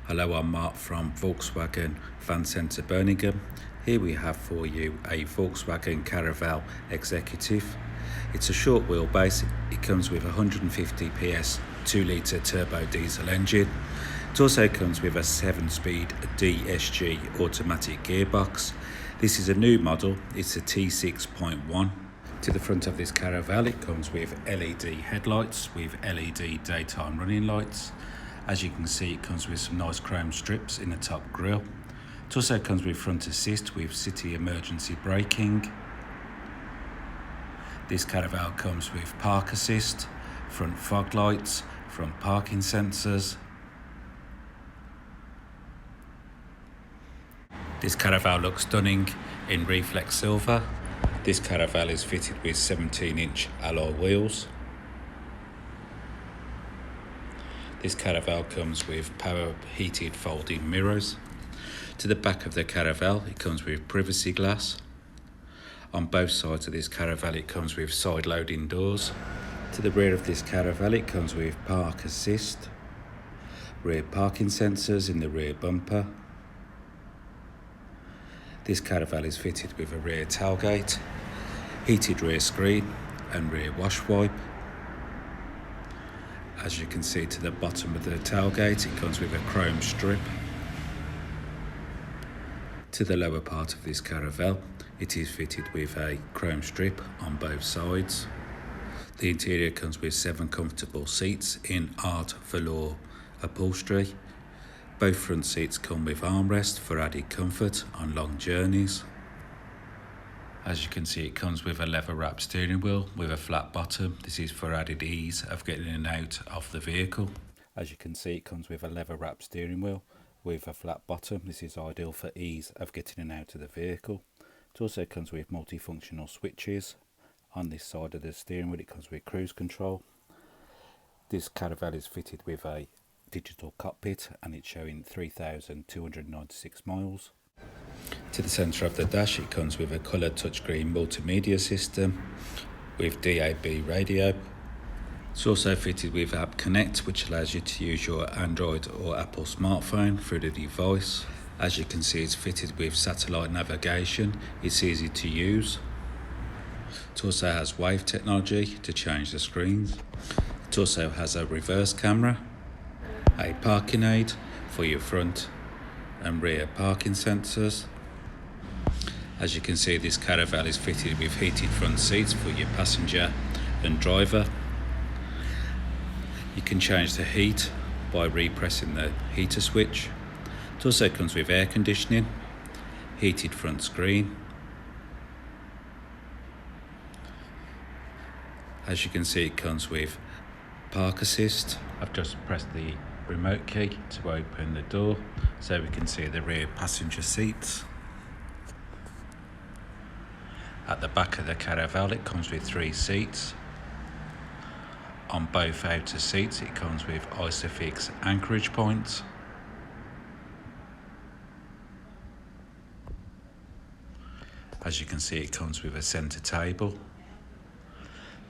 Hello, I'm Mark from Volkswagen Van Centre Birmingham. Here we have for you a Volkswagen Caravelle Executive. It's a short wheelbase. It comes with 150 PS 2-litre turbo diesel engine. It also comes with a 7-speed DSG automatic gearbox. This is a new model. It's a T6.1. To the front of this Caravelle, it comes with LED headlights with LED daytime running lights. As you can see, it comes with some nice chrome strips in the top grille. It also comes with front assist with city emergency braking. This Caravelle comes with park assist, front fog lights, front parking sensors. This Caravelle looks stunning in reflex silver. This Caravelle is fitted with 17-inch alloy wheels. This Caravelle comes with power heated folding mirrors. To the back of the Caravelle, it comes with privacy glass. On both sides of this Caravelle, it comes with side loading doors. To the rear of this Caravelle, it comes with park assist, rear parking sensors in the rear bumper. This Caravelle is fitted with a rear tailgate, heated rear screen and rear wash wipe. As you can see, to the bottom of the tailgate, it comes with a chrome strip. To the lower part of this Caravelle, it is fitted with a chrome strip on both sides. The interior comes with 7 comfortable seats in art velour upholstery. Both front seats come with armrest for added comfort on long journeys. As you can see, it comes with a leather wrapped steering wheel with a flat bottom. This is for added ease of getting in and out of the vehicle. As you can see, it comes with a leather wrapped steering wheel with a flat bottom. This is ideal for ease of getting in and out of the vehicle. It also comes with multifunctional switches. On this side of the steering wheel, it comes with cruise control. This Caravelle is fitted with a digital cockpit and it's showing 3,296 miles. To the centre of the dash, it comes with a coloured touchscreen multimedia system with DAB radio. It's also fitted with App Connect, which allows you to use your Android or Apple smartphone through the device. As you can see, it's fitted with satellite navigation. It's easy to use. It also has wave technology to change the screens. It also has a reverse camera, a parking aid for your front and rear parking sensors. As you can see, this Caravelle is fitted with heated front seats for your passenger and driver. You can change the heat by repressing the heater switch. It also comes with air conditioning, heated front screen. As you can see, it comes with park assist. I've just pressed the remote key to open the door so we can see the rear passenger seats. At the back of the Caravelle, it comes with 3 seats. On both outer seats, it comes with Isofix anchorage points. As you can see, it comes with a centre table.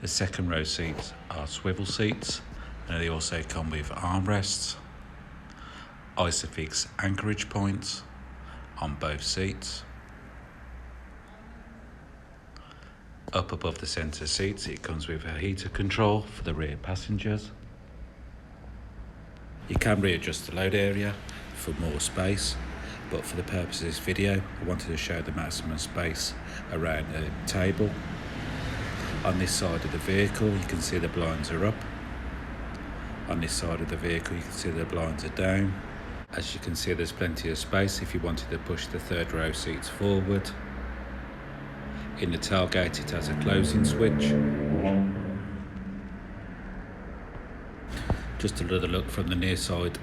The second row seats are swivel seats and they also come with armrests, Isofix anchorage points on both seats. Up above the centre seats, it comes with a heater control for the rear passengers. You can readjust the load area for more space, but for the purpose of this video, I wanted to show the maximum space around the table. On this side of the vehicle, you can see the blinds are up. On this side of the vehicle, you can see the blinds are down. As you can see, there's plenty of space if you wanted to push the third row seats forward. In the tailgate, it has a closing switch. Just another look from the near side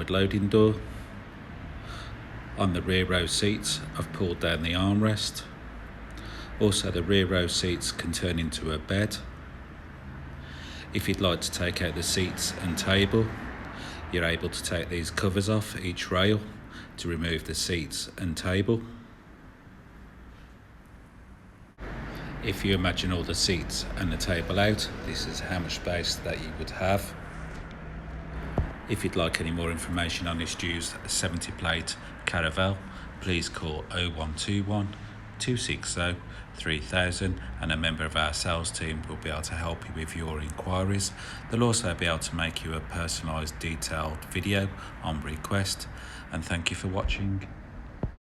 loading door. On the rear row seats, I've pulled down the armrest. Also, the rear row seats can turn into a bed. If you'd like to take out the seats and table, you're able to take these covers off each rail to remove the seats and table. If you imagine all the seats and the table out, this is how much space that you would have. If you'd like any more information on this used 70 plate Caravelle, please call 0121 260 3000 and a member of our sales team will be able to help you with your inquiries. They'll also be able to make you a personalised detailed video on request. And thank you for watching.